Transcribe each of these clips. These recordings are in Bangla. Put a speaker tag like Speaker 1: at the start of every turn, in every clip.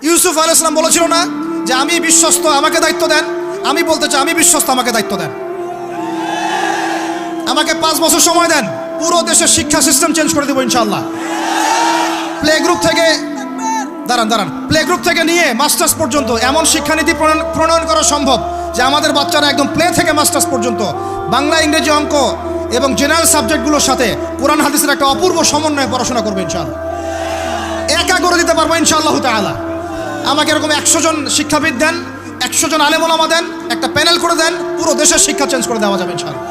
Speaker 1: ইউসুফ আলাইহিস সালাম বলেছিল না যে আমি বিশ্বস্ত, আমাকে দায়িত্ব দেন? আমি বলতে চাই আমি বিশ্বস্ত, আমাকে দায়িত্ব দেন। আমাকে 5 বছর সময় দেন, পুরো দেশের শিক্ষা সিস্টেম চেঞ্জ করে দেবো ইনশাআল্লাহ। প্লে গ্রুপ থেকে প্লে গ্রুপ থেকে নিয়ে মাস্টার্স পর্যন্ত এমন শিক্ষানীতি প্রণয়ন করা সম্ভব যে আমাদের বাচ্চারা একদম প্লে থেকে মাস্টার্স পর্যন্ত বাংলা, ইংরেজি, অঙ্ক এবং জেনারেল সাবজেক্টগুলোর সাথে কোরআন হাদিসের একটা অপূর্ব সমন্বয়ে পড়াশোনা করবে ইনশাআল্লাহ। একা করে দিতে পারবো ইনশাআল্লাহ তাআলা। আমাকে এরকম 100 জন শিক্ষাবিদ দেন, 100 জন আলেম ওলামা দেন, একটা প্যানেল করে দেন, পুরো দেশের শিক্ষা চেঞ্জ করে দেওয়া যাবে ইনশাআল্লাহ।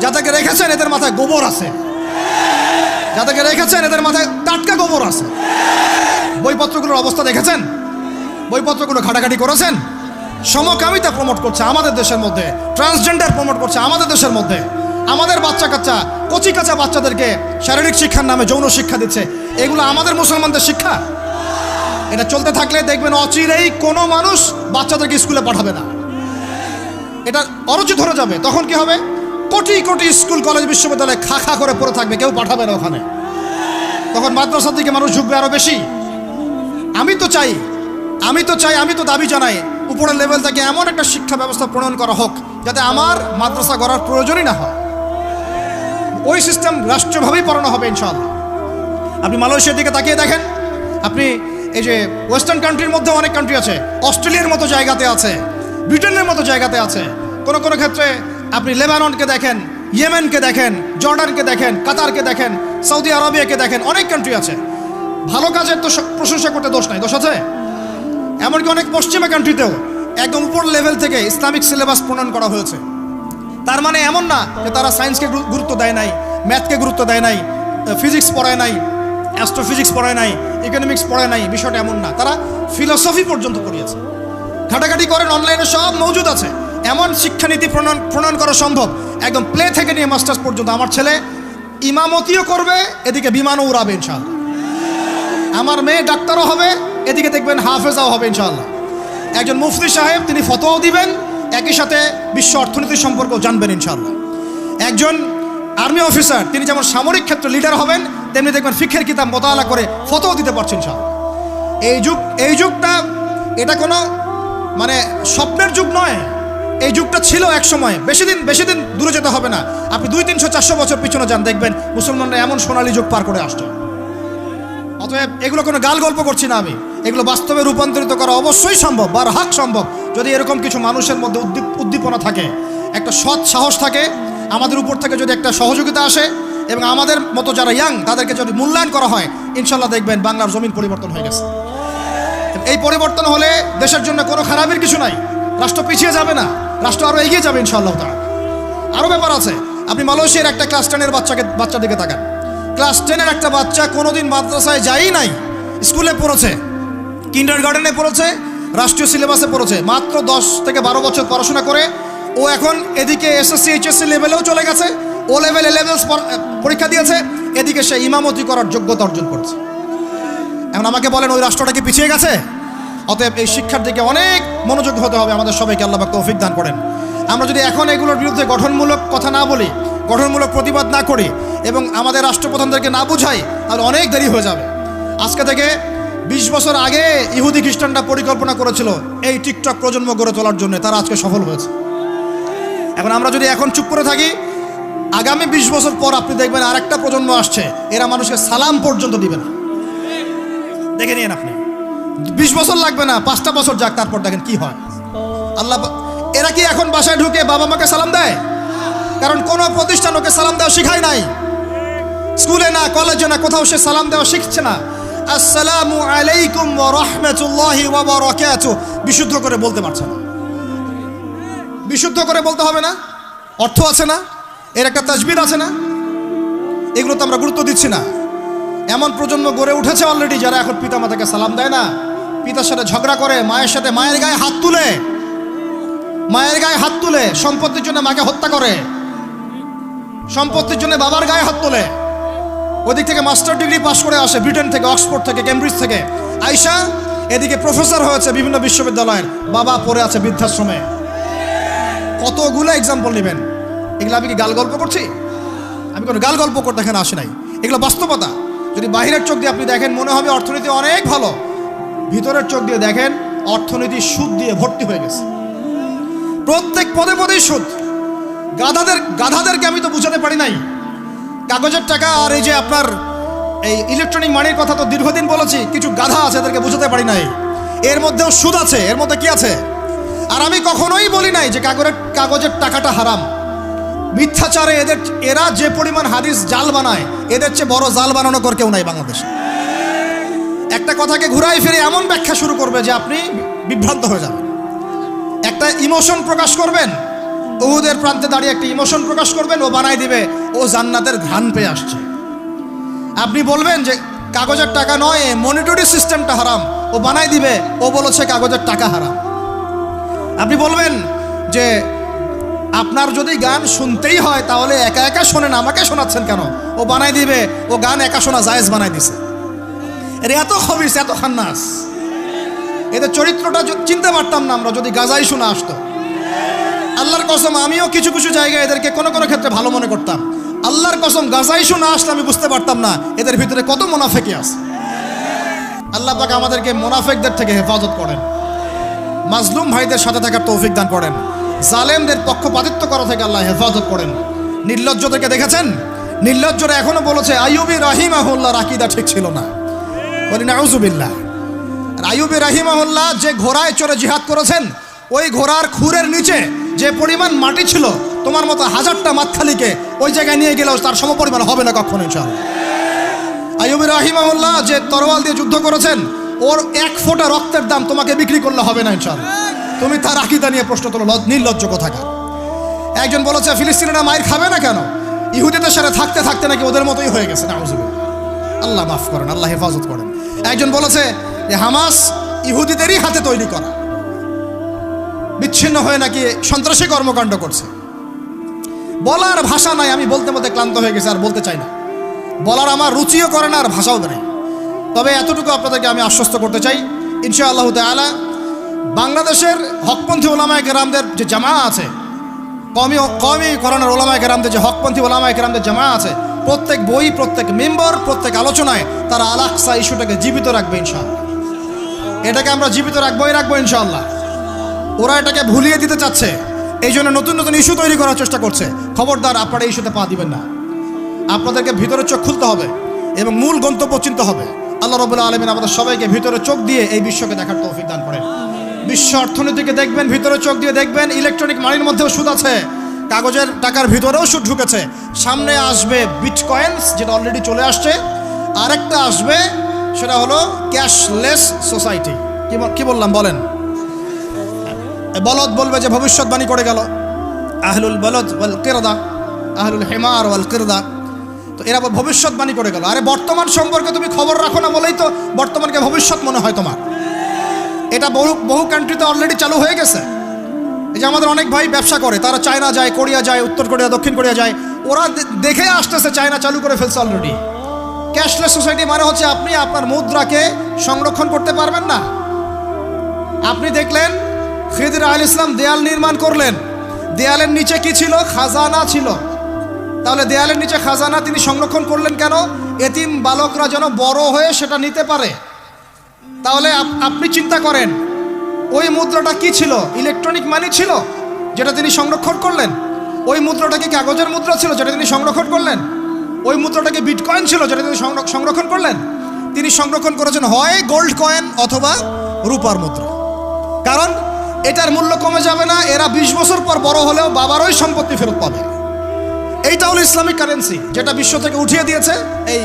Speaker 1: যাদেরকে রেখেছেন এদের মাথায় গোবর আছে, যাদেরকে রেখেছেন এদের মাথায় টাটকা গোবর আছে। বইপত্রগুলোর অবস্থা দেখেছেন? বইপত্রগুলো ঘাটাঘাটি করেছেন? সমকামিতা প্রমোট করছে আমাদের দেশের মধ্যে, ট্রান্সজেন্ডার প্রমোট করছে আমাদের দেশের মধ্যে, আমাদের বাচ্চা কাচ্চা কচি কাঁচা বাচ্চাদেরকে শারীরিক শিক্ষার নামে যৌন শিক্ষা দিচ্ছে। এগুলো আমাদের মুসলমানদের শিক্ষা? এটা চলতে থাকলে দেখবেন অচিরেই কোনো মানুষ বাচ্চাদেরকে স্কুলে পাঠাবে না, এটা অরুচি ধরে যাবে। তখন কি হবে? কোটি কোটি স্কুল, কলেজ, বিশ্ববিদ্যালয়ে খা খা করে পড়ে থাকবে, কেউ পাঠাবে না ওখানে। তখন মাদ্রাসার দিকে মানুষ ঝুঁকবে আরো বেশি। আমি তো দাবি জানাই উপরের লেভেল থেকে এমন একটা শিক্ষা ব্যবস্থা প্রণয়ন করা হোক যাতে আমার মাদ্রাসা গড়ার প্রয়োজনই না হয়। ওই সিস্টেম রাষ্ট্রীয়ভাবেই পড়ানো হবে ইনশাআল্লাহ। আপনি মালয়েশিয়ার দিকে তাকিয়ে দেখেন, আপনি এই যে ওয়েস্টার্ন কান্ট্রির মধ্যে অনেক কান্ট্রি আছে, অস্ট্রেলিয়ার মতো জায়গাতে আছে, ব্রিটেনের মতো জায়গাতে আছে, কোনো কোনো ক্ষেত্রে আপনি লেবাননকে দেখেন, ইয়েমেনকে দেখেন, জর্ডানকে দেখেন, কাতারকে দেখেন, সৌদি আরবিয়াকে দেখেন, অনেক কান্ট্রি আছে। ভালো কাজের তো প্রশংসা করতে দোষ নাই, দোষ আছে? এমনকি অনেক পশ্চিমা কান্ট্রিতেও একদম উপর লেভেল থেকে ইসলামিক সিলেবাস প্রণয়ন করা হয়েছে। তার মানে এমন না যে তারা সায়েন্সকে গুরুত্ব দেয় নাই, ম্যাথকে গুরুত্ব দেয় নাই, ফিজিক্স পড়ায় নাই, অ্যাস্ট্রোফিজিক্স পড়ায় নাই, ইকোনমিক্স পড়ায় নাই, বিষয়টা এমন না। তারা ফিলোসফি পর্যন্ত পড়িয়েছে। ঘাটাঘাটি করেন, অনলাইনে সব মজুদ আছে। এমন শিক্ষানীতি প্রণয়ন করা সম্ভব একদম প্লে থেকে নিয়ে মাস্টার্স পর্যন্ত। আমার ছেলে ইমামতিও করবে, এদিকে বিমানও উড়াবে ইনশাআল্লাহ। আমার মেয়ে ডাক্তারও হবে, এদিকে দেখবেন হাফেজাও হবে ইনশাআল্লাহ। একজন মুফতি সাহেব, তিনি ফতোয়াও দিবেন, একই সাথে বিশ্ব অর্থনীতির সম্পর্ক জানবেন ইনশাআল্লাহ। একজন আর্মি অফিসার, তিনি যেমন সামরিক ক্ষেত্রে লিডার হবেন, তেমনি দেখবেন ফিকহের কিতাব মোতালা করে ফতোয়া দিতে পারছেন ইনশাআল্লাহ। এই যুগটা এটা কোনো মানে স্বপ্নের যুগ নয়, এই যুগটা ছিল এক সময়। বেশি দিন দূরে যেতে হবে না, আপনি 200-300-400 বছর পিছনে যান, দেখবেন মুসলমানরা এমন সোনালী যুগ পার করে আসছে। অতএব এগুলো কোনো গাল গল্প করছি না আমি, এগুলো বাস্তবে রূপান্তরিত করা অবশ্যই সম্ভব, বারহাক সম্ভব, যদি এরকম কিছু মানুষের মধ্যে উদ্দীপনা থাকে, একটা সৎ সাহস থাকে, আমাদের উপর থেকে যদি একটা সহযোগিতা আসে এবং আমাদের মতো যারা ইয়াং তাদেরকে যদি মূল্যায়ন করা হয়, ইনশাল্লাহ দেখবেন বাংলার জমিন পরিবর্তন হয়ে গেছে। এই পরিবর্তন হলে দেশের জন্য কোনো খারাপের কিছু নাই, রাষ্ট্র পিছিয়ে যাবে না, রাষ্ট্র আরও এগিয়ে যাবে ইনশাআল্লাহ তাআলা। আরও ব্যাপার আছে, আপনি মালয়েশিয়ার একটা ক্লাস 10-এর বাচ্চার দিকে তাকান। ক্লাস 10-এর একটা বাচ্চা কোনোদিন মাদ্রাসায় যায়ই নাই, স্কুলে পড়েছে, কিন্ডারগার্টেনে পড়েছে, রাষ্ট্রীয় সিলেবাসে পড়েছে, মাত্র 10 থেকে 12 বছর পড়াশোনা করে ও এখন এদিকে এসএসসি এইচএসসি লেভেলেও চলে গেছে, ও লেভেল এ লেভেলস পরীক্ষা দিয়েছে, এদিকে সে ইমামতি করার যোগ্যতা অর্জন করছে। এখন আমাকে বলেন ওই রাষ্ট্রটা কি পিছিয়ে গেছে? অতএব এই শিক্ষার দিকে অনেক মনোযোগ হতে হবে আমাদের সবাইকে, আল্লাহ পাক তৌফিক দান করেন। আমরা যদি এখন এগুলোর বিরুদ্ধে গঠনমূলক কথা না বলি, গঠনমূলক প্রতিবাদ না করি এবং আমাদের রাষ্ট্রপ্রধানদেরকে না বুঝাই, তাহলে অনেক দেরি হয়ে যাবে। আজকে থেকে 20 বছর আগে ইহুদি খ্রিস্টানরা পরিকল্পনা করেছিল এই টিকটক প্রজন্ম গড়ে তোলার জন্য, তারা আজকে সফল হয়েছে। এখন আমরা যদি এখন চুপ করে থাকি, আগামী 20 বছর পর আপনি দেখবেন আরেকটা প্রজন্ম আসছে, এরা মানুষকে সালাম পর্যন্ত দিবে না। দেখে নিন আপনি, 20 বছর লাগবে না, 5টা বছর যাক, তারপর দেখেন কি হয়। আল্লাহ, এরা কি এখন বাসায় ঢুকে বাবা মাকে সালাম দেয়? কারণ কোনো প্রতিষ্ঠান ওকে সালাম দেওয়া শিখায় নাই, স্কুলে না, কলেজে না, কোথাও সে সালাম দেওয়া শিখছে না। আসসালামু আলাইকুম ওয়া রাহমাতুল্লাহি ওয়া বারাকাতুহু বিশুদ্ধ করে বলতে পারছে না। বিশুদ্ধ করে বলতে হবে না? অর্থ আছে না? এর একটা তাজবিদ আছে না? এগুলো তো আমরা গুরুত্ব দিচ্ছি না। এমন প্রজন্ম গড়ে উঠেছে অলরেডি যারা এখন পিতা মাতাকে সালাম দেয় না, পিতার সাথে ঝগড়া করে, মায়ের সাথে, মায়ের গায়ে হাত তুলে, সম্পত্তির জন্য মাকে হত্যা করে, সম্পত্তির জন্য বাবার গায়ে হাত তোলে। ওদিক থেকে মাস্টার ডিগ্রি পাশ করে আসে ব্রিটেন থেকে, অক্সফোর্ড থেকে, কেমব্রিজ থেকে আইসা এদিকে প্রফেসর হয়েছে বিভিন্ন বিশ্ববিদ্যালয়ের, বাবা পড়ে আছে বৃদ্ধাশ্রমে। কতগুলো এক্সাম্পল নেবেন। এগুলো আমি কি গাল গল্প করছি? আমি কোনো গাল গল্প করতে এখানে আসি নাই, এগুলো বাস্তবতা। যদি বাহিরের চোখ দিয়ে আপনি দেখেন মনে হবে অর্থনীতি অনেক ভালো, ভিতরের চোখ দিয়ে দেখেন অর্থনীতি সুদ দিয়ে ভর্তি হয়ে গেছে। প্রত্যেক পদে পদেই সুদ। গাধাদেরকে আমি তো বুঝাতে পারি নাই। কাগজের টাকা আর এই যে আপনার এই ইলেকট্রনিক মানির কথা তো দীর্ঘদিন বলেছি, কিছু গাধা আছে এদেরকে বুঝাতে পারি নাই। এর মধ্যেও সুদ আছে, এর মধ্যে কি আছে? আর আমি কখনোই বলি নাই যে কাগজের টাকাটা হারাম। মিথ্যাচারে এরা যে পরিমাণ হাদিস জাল বানায়, এদের চেয়ে বড় জাল বানানো কর কেউ নাই বাংলাদেশে। একটা কথাকে ঘুরাই ফিরে এমন ব্যাখ্যা শুরু করবে যে আপনি বিভ্রান্ত হয়ে যাবেন। একটা ইমোশন প্রকাশ করবেন, উহুদের প্রান্তে দাঁড়িয়ে একটা ইমোশন প্রকাশ করবেন, ও বানাই দিবে ও জান্নাতের ঘ্রাণ পেয়ে আসছে। আপনি বলবেন যে কাগজের টাকা নয়, মনিটরি সিস্টেমটা হারাম, ও বানাই দিবে ও বলেছে কাগজের টাকা হারাম। আপনি বলবেন যে আপনার যদি গান শুনতেই হয় তাহলে একা একা শোনেন, আমাকে শোনাচ্ছেন কেন? ও বানাই দিবে ও গান একা শোনা জায়েজ বানাই দিছে। এর এত খবিস, এত খান্নাস, এদের চরিত্রটা চিনতে পারতাম না আমরা যদি গাজাই শোনা আসতো। আল্লাহর কসম আমিও কিছু কিছু জায়গায় এদেরকে কোনো কোনো ক্ষেত্রে ভালো মনে করতাম। আল্লাহর কসম গাজাই শোনা আসলে আমি বুঝতে পারতাম না এদের ভিতরে কত মুনাফিকি আছে। আল্লাহ পাক আমাদেরকে মুনাফিকদের থেকে হেফাজত করেন, মাজলুম ভাইদের সাথে থাকার তৌফিক দান করেন, জালেমদের পক্ষপাতিত্ব করা থেকে আল্লাহ হেফাজত করেন। নির্লজ্জদেরকে দেখেছেন? নির্লজ্জরা এখনো বলেছে আইয়ুবী রাহিমাহুল্লাহর আকীদা ঠিক ছিল না। বলি নাউযুবিল্লাহ। আইয়ুবী রাহিমাহুল্লাহ যে ঘোড়ায় চড়ে জিহাদ করেছেন, ওই ঘোড়ার খুরের নিচে যে পরিমাণ মাটি ছিল, তোমার মতো হাজারটা মাতখালিকে ওই জায়গায় নিয়ে গেলেও তার সমপরিমাণ হবে না কখনো ইনশাআল্লাহ। আইয়ুবী রাহিমাহুল্লাহ যে তরোয়াল দিয়ে যুদ্ধ করেছেন, ওর এক ফোঁটা রক্তের দাম তোমাকে বিক্রি করলে হবে না ইনশাআল্লাহ। তুমি তার আকীদা নিয়ে প্রশ্ন তোলো, নির্লজ্জ কোথাকার। একজন বলেছে ফিলিস্তিনিরা মায়ের খাবে না কেন? ইহুদিদের সাথে থাকতে থাকতে নাকি ওদের মতোই হয়ে গেছে। নাউযুবিল্লাহ। আল্লাহ মাফ করেন, আল্লাহ হেফাজত করেন। একজন বলেছে যে হামাস ইহুদিদেরই হাতে তৈরি করা, বিচ্ছিন্ন হয়ে নাকি সন্ত্রাসী কর্মকাণ্ড করছে। বলার ভাষা নাই, আমি বলতে বলতে ক্লান্ত হয়ে গেছি, আর বলতে চাই না। বলার আমার রুচিও করে না, আর ভাষাও নেই। তবে এতটুকু আপনাদেরকে আমি আশ্বস্ত করতে চাই, ইনশাআল্লাহ তাআলা বাংলাদেশের হকপন্থী ওলামায়ে কেরামদের যে জামা আছে, কওমি করণের ওলামায়ে কেরামদের যে হকপন্থী ওলামায়ে কেরামদের জামা আছে, প্রত্যেক বই, প্রত্যেক মেম্বার, প্রত্যেক আলোচনায় তারা আল আকসা ইস্যুটাকে জীবিত রাখবে ইনশাআল্লাহ। এটাকে আমরা জীবিত রাখবো ইনশাআল্লাহ। ওরা এটাকে ভুলিয়ে দিতে চাচ্ছে, এই জন্য নতুন নতুন ইস্যু তৈরি করার চেষ্টা করছে। খবরদার, আপনারা এই ইস্যুতে পা দিবেন না। আপনাদেরকে ভিতরে চোখ খুলতে হবে এবং মূল গন্তব্য চিনতে হবে। আল্লাহ রাব্বুল আলামিন আমাদের সবাইকে ভিতরে চোখ দিয়ে এই বিশ্বকে দেখার তৌফিক দান করেন। বিশ্ব অর্থনীতিকে দেখবেন, ভিতরে চোখ দিয়ে দেখবেন। ইলেকট্রনিক মানির মধ্যেও সুদ আছে, কাগজের টাকার ভিতরেও সুদ ঢুকেছে। সামনে আসবে বিটকয়েন্স, যেটা অলরেডি চলে আসছে। আরেকটা আসবে, সেটা হলো ক্যাশলেস সোসাইটি। কি বললাম বলেন? বলদ বলবে যে ভবিষ্যৎবাণী করে গেল, আহলুল বলদ ওয়াল কিরদা, আহলুল হিমার ওয়াল কিরদা। তো এরা ভবিষ্যৎবাণী করে গেল। আরে বর্তমান সম্পর্কে তুমি খবর রাখো না বলেই তো বর্তমানকে ভবিষ্যৎ মনে হয় তোমার। এটা বহু কান্ট্রিতে অলরেডি চালু হয়ে গেছে। এই যে আমাদের অনেক ভাই ব্যবসা করে, তারা চায়না যায়, কোরিয়া যায়, উত্তর কোরিয়া, দক্ষিণ কোরিয়া যায়। ওরা দেখে আসতেছে চায়না চালু করে ফেলছে অলরেডি। ক্যাশলেস সোসাইটি মানে হচ্ছে আপনি আপনার মুদ্রাকে সংরক্ষণ করতে পারবেন না। আপনি দেখলেন খিদির আলাইহিস সালাম দেয়াল নির্মাণ করলেন, দেয়ালের নিচে কি ছিল? খাজানা ছিল। তাহলে দেয়ালের নিচে খাজানা তিনি সংরক্ষণ করলেন কেন? এতিম বালকরা যেন বড় হয়ে সেটা নিতে পারে। তাহলে আপনি চিন্তা করেন, ওই মুদ্রাটা কি ছিল? ইলেকট্রনিক মানি ছিল, যেটা তিনি সংরক্ষণ করলেন। ওই মুদ্রাটা কি কাগজের মুদ্রা ছিল, যেটা তিনি সংরক্ষণ করলেন? ওই মুদ্রাটাকে বিটকয়েন ছিল, যেটা তিনি সংরক্ষণ করলেন? তিনি সংরক্ষণ করেছেন হয় গোল্ড কয়েন অথবা রূপার মুদ্রা। কারণ এটার মূল্য কমে যাবে না। এরা 20 বছর পর বড় হলেও বাবারই সম্পত্তি ফেরত পাবে। এইটা হলো ইসলামিক কারেন্সি, যেটা বিশ্ব থেকে উঠিয়ে দিয়েছে এই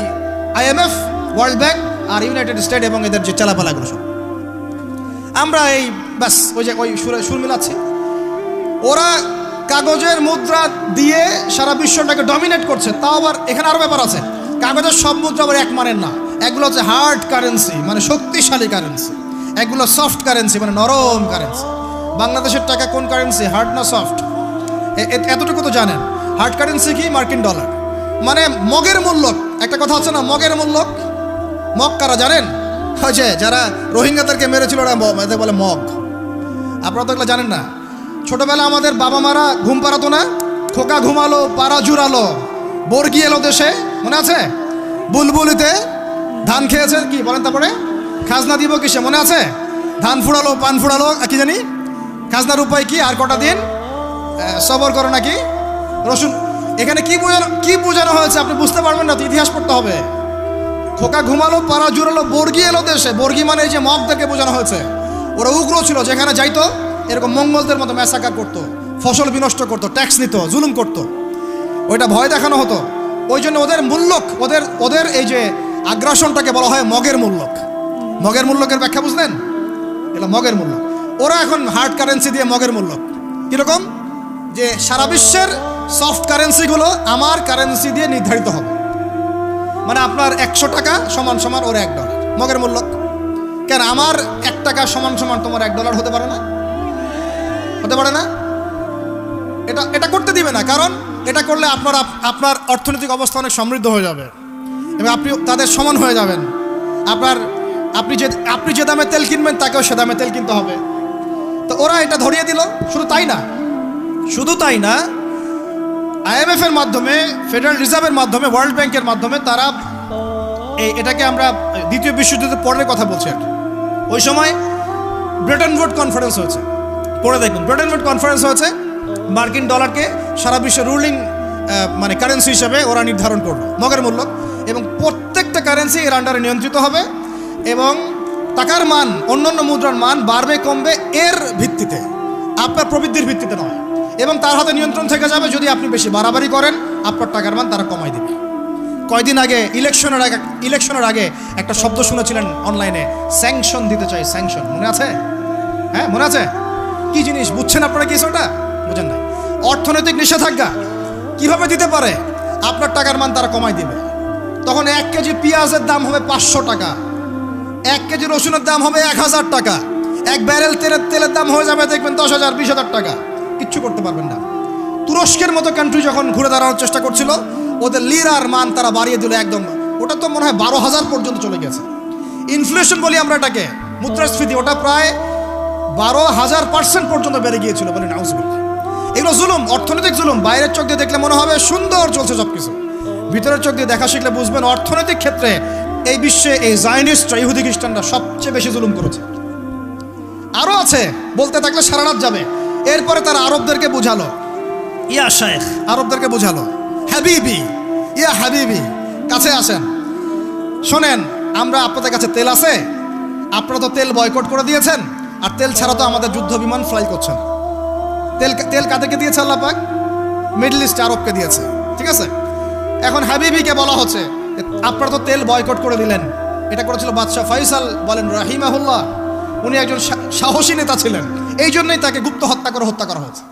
Speaker 1: IMF, ওয়ার্ল্ড ব্যাংক আর ইউনাইটেড স্টেট এবং এদের যে চালাপালাগুলো সব। আমরা এই ব্যাস ওই সুর মিলাচ্ছি। ওরা কাগজের মুদ্রা দিয়ে সারা বিশ্বটাকে ডমিনেট করছে। তাও আবার এখানে আরও ব্যাপার আছে, কাগজের সব মুদ্রা আবার এক মানের না। এগুলো হচ্ছে হার্ড কারেন্সি, মানে শক্তিশালী কারেন্সি। এগুলো সফট কারেন্সি, মানে নরম কারেন্সি। বাংলাদেশের টাকা কোন কারেন্সি, হার্ড না সফট? এতটুকু তো জানেন। হার্ড কারেন্সি কি? মার্কিন ডলার, মানে মগের মূল্য। একটা কথা আছে না, মগের মূল্য। মগ কারা জানেন? হয়েছে যারা রোহিঙ্গাদেরকে মেরেছিল, ওরা এদের বলে মগ। আপনারা তো এগুলো জানেন না। ছোটবেলা আমাদের বাবা মারা ঘুম পাড়াতো না? খোকা ঘুমালো, পাড়া জুড়ালো, বর্গি এলো দেশে, মনে আছে? বুলবুলিতে ধান খেয়েছে, কি বলেন? তারপরে খাজনা দিব কিসে মনে আছে? ধান ফুরালো, পান ফুরালো, কি জানি খাজনার উপায় কি, আর কটা দিন সবর করো নাকি রসুন। এখানে কি বোঝানো হয়েছে আপনি বুঝতে পারবেন না, তো ইতিহাস পড়তে হবে। খোকা ঘুমালো, পাড়া জুড়ালো, বর্গি এলো দেশে। বর্গি মানে এই যে মগদেরকে বোঝানো হয়েছে। ওরা উগ্র ছিল, যেখানে যাইতো এরকম মঙ্গলদের মতো ম্যাসাকার করতো, ফসল বিনষ্ট করতো, ট্যাক্স নিত, জুলুম করতো। ওইটা ভয় দেখানো হতো। ওই জন্য ওদের মূল্যক, ওদের এই যে আগ্রাসনটাকে বলা হয় মগের মূল্যক। মগের মূল্যকের ব্যাখ্যা বুঝলেন? এটা মগের মূল্য। ওরা এখন হার্ড কারেন্সি দিয়ে মগের মূল্যক। কীরকম? যে সারা বিশ্বের সফট কারেন্সিগুলো আমার কারেন্সি দিয়ে নির্ধারিত হবে। মানে আপনার 100 টাকা সমান সমান ওর $1, মগের মূল্যক। কেন আমার 1 টাকা সমান সমান তোমার $1 হতে পারে না? হতে পারে না? এটা করতে দিবে না, কারণ এটা করলে আপনার অর্থনৈতিক অবস্থা অনেক সমৃদ্ধ হয়ে যাবে এবং আপনি তাদের সমান হয়ে যাবেন। আপনি যে দামে তেল কিনবেন তাকেও সে দামে তেল কিনতে হবে। তো ওরা এটা ধরিয়ে দিল। শুধু তাই না, IMF এর মাধ্যমে, ফেডারেল রিজার্ভের মাধ্যমে, ওয়ার্ল্ড ব্যাংকের মাধ্যমে তারা এটাকে আমরা দ্বিতীয় বিশ্বযুদ্ধের পরের কথা বলছি আর কি। ওই সময় ব্রেটন উড কনফারেন্স হয়েছে, পড়ে দেখুন। ব্রেটন উড কনফারেন্স হয়েছে, মার্কিন ডলারকে সারা বিশ্বের রুলিং মানে কারেন্সি হিসেবে ওরা নির্ধারণ করলো, মগের মূল্য। এবং প্রত্যেকটা কারেন্সি এর আন্ডারে নিয়ন্ত্রিত হবে এবং টাকার মান, অন্যান্য মুদ্রার মান বাড়বে কমবে এর ভিত্তিতে, আপনার প্রবৃদ্ধির ভিত্তিতে নয়। এবং তার হাতে নিয়ন্ত্রণ থেকে যাবে। যদি আপনি বেশি বাড়াবাড়ি করেন আপনার টাকার মান তারা কমাই দেবে। কয়দিন আগে ইলেকশনের আগে একটা শব্দ শুনেছিলেন অনলাইনে, স্যাংশন দিতে চাই, স্যাংশন। মনে আছে? হ্যাঁ মনে আছে? কি জিনিস বুঝছেন আপনারা? কি ওটা বুঝেন না? অর্থনৈতিক নিষেধাজ্ঞা কিভাবে দিতে পারে? আপনার টাকার মান তারা কমাই দিবে। তখন 1 কেজি পেঁয়াজের দাম হবে 500 টাকা, 1 কেজি রসুনের দাম হবে 1000 টাকা, 1 ব্যারেল তেলের দাম হয়ে যাবে দেখবেন 10,000 20,000 টাকা। কিচ্ছু করতে পারবেন না। তুরস্কের মতো কান্ট্রি যখন ঘুরে দাঁড়ানোর চেষ্টা করছিল, ওদের লিরার মান তারা বাড়িয়ে দিল একদম। ওটা তো মনে হয় 12,000 পর্যন্ত চলে গেছে। ইনফ্লেশন বলি আমরা এটাকে, মুদ্রাস্ফীতি, ওটা প্রায় 12,000% পর্যন্ত বেড়ে গিয়েছিল। বলে নাউজুবিল্লাহ। এগুলো জুলুম, অর্থনৈতিক জুলুম। বাইরের চোখ দিয়ে দেখলে মনে হবে সুন্দর চলছে সব কিছু, ভিতরের চোখ দিয়ে দেখা শিখলে বুঝবেন অর্থনৈতিক ক্ষেত্রে এই বিশ্বে এই জায়নিস্টরা, ইহুদি খ্রিস্টানরা সবচেয়ে বেশি জুলুম করেছে। আরও আছে, বলতে থাকলে সারা রাত যাবে। এরপরে তারা আরবদেরকে বুঝালো, ইয়া শেখ, আরবদেরকে বুঝালো, হাবিবি, ইয়া হাবিবি, কাছে আসেন, শোনেন, আমরা আপনাদের কাছে তেল আছে, আপনারা তো তেল বয়কট করে দিয়েছেন, আর তেল ছাড়া তো আমাদের যুদ্ধ বিমান ফ্লাই করছেন। তেল কাদেরকে দিয়েছে আল্লাহ পাক? মিডল ইস্ট, আরবকে দিয়েছে। ঠিক আছে, এখন হাবিবিকে বলা হচ্ছে আপনারা তো তেল বয়কট করে দিলেন। এটা করেছিল বাদশাহ ফয়সাল, বলেন রাহিমাহুল্লাহ। উনি একজন সাহসী নেতা ছিলেন, এই জন্যই তাকে গুপ্ত হত্যা করা হয়েছে।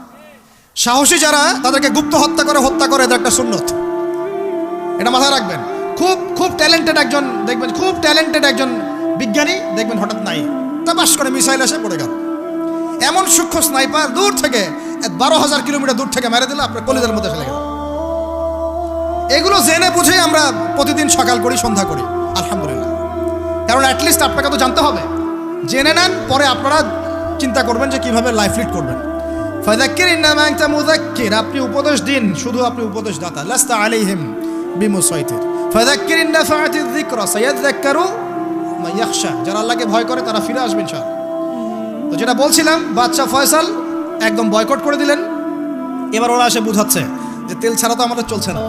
Speaker 1: সাহসী যারা, তাদেরকে গুপ্ত হত্যা করে এদের একটা সুন্নত, এটা মাথায় রাখবেন। খুব ট্যালেন্টেড একজন দেখবেন, খুব ট্যালেন্টেড একজন বিজ্ঞানী দেখবেন, হঠাৎ নাই, তাবাস করে মিসাইল এসে পড়ে গেল। এমন সূক্ষ্ম স্নাইপার দূর থেকে 12,000 কিলোমিটার দূর থেকে মেরে দিল, আপনার কলিজার মধ্যে ফেলে গেল। এগুলো জেনে বুঝে আমরা প্রতিদিন সকাল করি, সন্ধ্যা করি, আলহামদুলিল্লাহ। কারণ অ্যাটলিস্ট আপনাকে তো জানতে হবে। জেনে নেন, পরে আপনারা চিন্তা করবেন যে কিভাবে লাইফ লিড করবেন। ফাযাক্কির ইন্নামা আনতা মুযাক্কির, আপনি উপদেশ দিন, শুধু আপনি উপদেশদাতা। লাস্তা আলাইহিম বিমুসাইতির। ফাযাক্কির ইন নাফাআতিয যিকরা সায়াযাক্কারু মান ইয়াখশা, যারা আল্লাহকে ভয় করে তারা ফিরে আসবে ইনশাআল্লাহ। তো যেটা বলছিলাম, বাদশা ফয়সাল একদম বয়কট করে দিলেন। এবার ওরা এসে বুঝাচ্ছে যে তেল ছাড়া তো আমাদের চলছে না।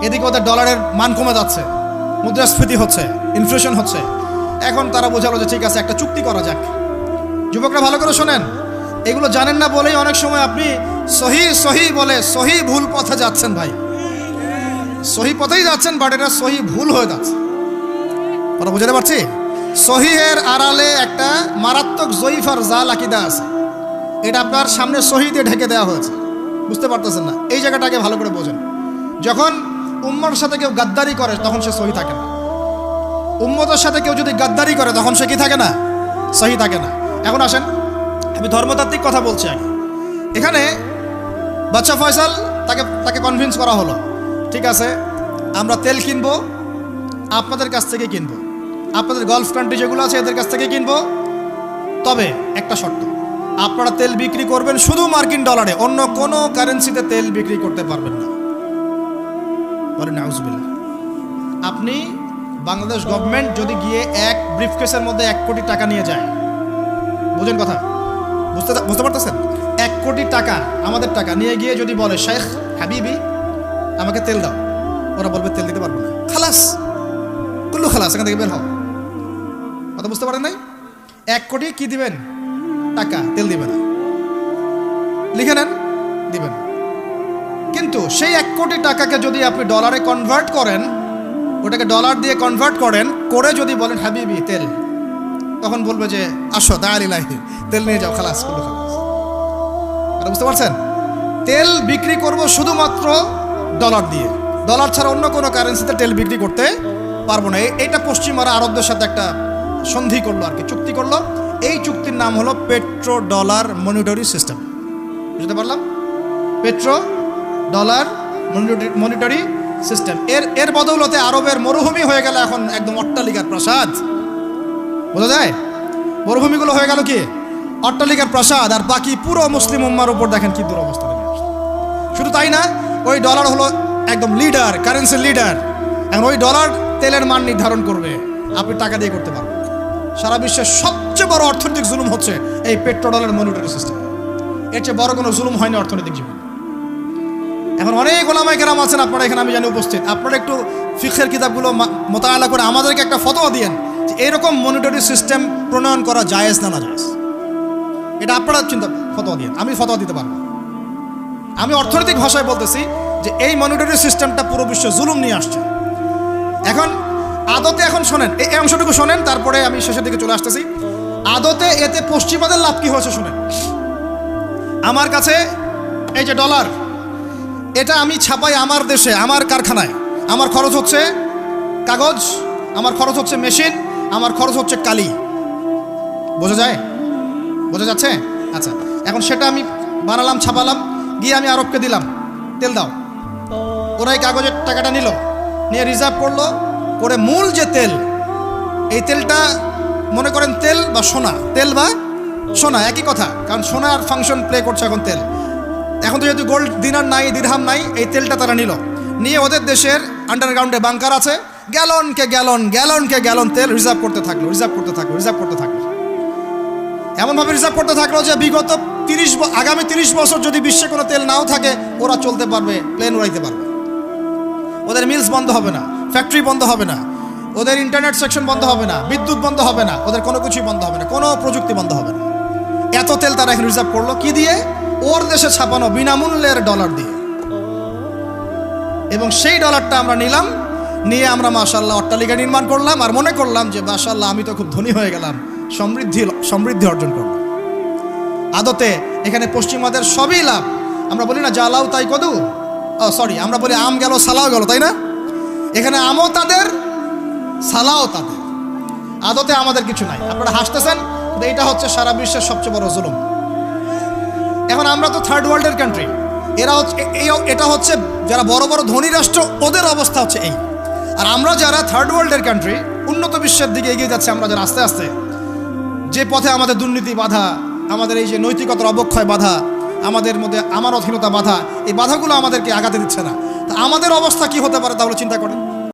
Speaker 1: এদিকে ওদের ডলারের মান কমে যাচ্ছে, মুদ্রাস্ফীতি হচ্ছে, ইনফ্লেশন হচ্ছে। এখন তারা বোঝালো যে ঠিক আছে, একটা চুক্তি করা যাক। যুবকরা ভালো করে শোনেন, এগুলো জানেন না বলেই অনেক সময় আপনি সহি বলে সহি ভুল পথে যাচ্ছেন। ভাই, সহি পথেই যাচ্ছেন, বাট এটা সহি ভুল হয়ে যাচ্ছে। ওরা বুঝাতে পারছি? সহিহের আড়ালে একটা মারাত্মক জয়ীফ আর জাল আকিদা আছে। এটা আপনার সামনে সহি দিয়ে ঢেকে দেওয়া হয়েছে, বুঝতে পারতেছেন না। এই জায়গাটাকে ভালো করে বোঝেন। যখন উম্মার সাথে কেউ গাদ্দারি করে তখন সে সহি থাকে না। উম্মতের সাথে কেউ যদি গাদ্দারি করে তখন সে কি থাকে না? সহি থাকে না। এখন আসেন, আমি ধর্মতাত্ত্বিক কথা বলছি আগে। এখানে বাদশা ফয়সাল তাকে কনভিন্স করা হলো, ঠিক আছে আমরা তেল কিনবো, আপনাদের কাছ থেকে কিনবো, আপনাদের গলফ কান্ট্রি যেগুলো আছে এদের কাছ থেকে কিনবো। তবে একটা শর্ত, আপনারা তেল বিক্রি করবেন শুধু মার্কিন ডলারে, অন্য কোনো কারেন্সিতে তেল বিক্রি করতে পারবেন না। বলেন নাউজুবিল্লাহ। আপনি বাংলাদেশ গভর্নমেন্ট যদি গিয়ে 1 ব্রিফকেসের মধ্যে 1 কোটি টাকা নিয়ে যায়, বুঝেন কথা, বুঝতে পারতেছেন? 1 কোটি টাকা আমাদের টাকা নিয়ে গিয়ে যদি বলে শেখ হাবিবি আমাকে তেল দাও, ওরা বলবে তেল দিতে পারবো না, খালাস, কুল্লু খালাস, এখান থেকে বের হও। কথা বুঝতে পারেন নাই? 1 কোটি কি দিবেন? টাকা, তেল দিবে না, লিখে নেন, দিবেন। কিন্তু সেই 1 কোটি টাকাকে যদি আপনি ডলারে কনভার্ট করেন, ওটাকে ডলার দিয়ে কনভার্ট করেন, করে যদি বলেন হাবিবি তেল, তখন বলবে যে আসো দাঁড়িয়ে তেল নিয়ে যাও, খালাস, কুল্লু খালাস। এটা বুঝতে পারছেন? তেল বিক্রি করব শুধুমাত্র ডলার দিয়ে, ডলার ছাড়া অন্য কোনো কারেন্সিতে তেল বিক্রি করতে পারবো না। এইটা পশ্চিমারা আরবদের সাথে একটা সন্ধি করলো আর কি, চুক্তি করলো। এই চুক্তির নাম হলো পেট্রো ডলার মনিটরি সিস্টেম। বুঝতে পারলাম? Petro dollar monetary system. এর বদৌলতে আরবের মরুভূমি হয়ে গেল এখন একদম অট্টালিকার প্রাসাদ। বোঝা যায়? মরুভূমিগুলো হয়ে গেল কি অট্টালিকার প্রাসাদ, আর বাকি পুরো মুসলিম উম্মার উপর দেখেন কি দুরবস্থা নেমে আসছে। শুধু তাই না, ওই ডলার হলো একদম লিডার, কারেন্সির লিডার। এখন ওই ডলার তেলের মান নির্ধারণ করবে, আপনি টাকা দিয়ে করতে পারবেন। সারা বিশ্বের সবচেয়ে বড় অর্থনৈতিক জুলুম হচ্ছে এই পেট্রো ডলার মনিটরি সিস্টেম। এর চেয়ে বড় কোনো জুলুম হয়নি অর্থনৈতিক জীবনে। এখন অনেক ওলামায়ে কেরাম আছেন আপনারা এখানে, আমি জানি উপস্থিত, আপনারা একটু ফিকহের কিতাবগুলো মোতালা করে আমাদেরকে একটা ফতোয়া দিয়েন যে এরকম মনিটরি সিস্টেম প্রণয়ন করা জায়েজ না না জায়েজ। এটা আপনারা ফতোয়া দিয়েন, আমি ফতোয়া দিতে পারবো। আমি অর্থনৈতিক ভাষায় বলতেছি যে এই মনিটরি সিস্টেমটা পুরো বিশ্বে জুলুম নিয়ে আসছে। এখন আদতে, এখন শোনেন এই অংশটুকু শোনেন, তারপরে আমি শেষের দিকে চলে আসতেছি। আদতে এতে পশ্চিমাদের লাভ কি হয়েছে শোনেন। আমার কাছে এই যে ডলার, এটা আমি ছাপাই আমার দেশে, আমার কারখানায়। আমার খরচ হচ্ছে কাগজ, আমার খরচ হচ্ছে মেশিন, আমার খরচ হচ্ছে কালি। বোঝা যায়? বোঝা যাচ্ছে? আচ্ছা, এখন সেটা আমি বানালাম, ছাপালাম, গিয়ে আমি আরবকে দিলাম, তেল দাও। ওরা এই কাগজের টাকাটা নিল, নিয়ে রিজার্ভ করলো, করে মূল যে তেল, এই তেলটা মনে করেন তেল বা সোনা, তেল বা সোনা একই কথা, কারণ সোনার ফাংশন প্লে করছে এখন তেল। এখন তো যেহেতু গোল্ড দিনার নাই, দিরহাম নাই, এই তেলটা তারা নিল, নিয়ে ওদের দেশের আন্ডারগ্রাউন্ডে বাংকার আছে, গ্যালনকে গ্যালন তেল রিজার্ভ করতে থাকলো। এমনভাবে রিজার্ভ করতে থাকলো যে বিগত আগামী 30 বছর যদি বিশ্বে কোনো তেল নাও থাকে, ওরা চলতে পারবে, প্লেন উড়াইতে পারবে। ওদের মিলস বন্ধ হবে না, ফ্যাক্টরি বন্ধ হবে না, ওদের ইন্টারনেট সেকশন বন্ধ হবে না, বিদ্যুৎ বন্ধ হবে না, ওদের কোনো কিছুই বন্ধ হবে না, কোনো প্রযুক্তি বন্ধ হবে না। এত তেল তারা এখন রিজার্ভ করলো কি দিয়ে? ওর দেশে ছাপানো বিনামূল্যের ডলার দিয়ে। এবং সেই ডলারটা আমরা নিলাম, নিয়ে আমরা মাশাআল্লাহ অট্টালিকা নির্মাণ করলাম, আর মনে করলাম যে মাশাআল্লাহ আমি তো খুব ধনী হয়ে গেলাম, সমৃদ্ধি অর্জন করলাম। আদতে এখানে পশ্চিমাদের সবই লাভ। আমরা বলি না জালাও তাই কদু, আমরা বলি আম গেল সালাও গেল, তাই না? এখানে আমও তাদের, সালাও তাদের। আদতে আমাদের কিছু নাই। আপনারা হাসতেছেন, এইটা হচ্ছে সারা বিশ্বের সবচেয়ে বড় জুলুম। এখন আমরা তো থার্ড ওয়ার্ল্ডের কান্ট্রি, এটা হচ্ছে যারা বড় বড় ধনী রাষ্ট্র, ওদের অবস্থা হচ্ছে এই। আর আমরা যারা থার্ড ওয়ার্ল্ডের কান্ট্রি, উন্নত বিশ্বের দিকে এগিয়ে যাচ্ছে, আমরা যারা আস্তে আস্তে, যে পথে আমাদের দুর্নীতি বাধা, আমাদের এই যে নৈতিকতার অবক্ষয় বাধা, আমাদের মধ্যে আমানতহীনতা বাধা, এই বাধাগুলো আমাদেরকে আগাতে দিচ্ছে না। তা আমাদের অবস্থা কি হতে পারে তাহলে চিন্তা করেন।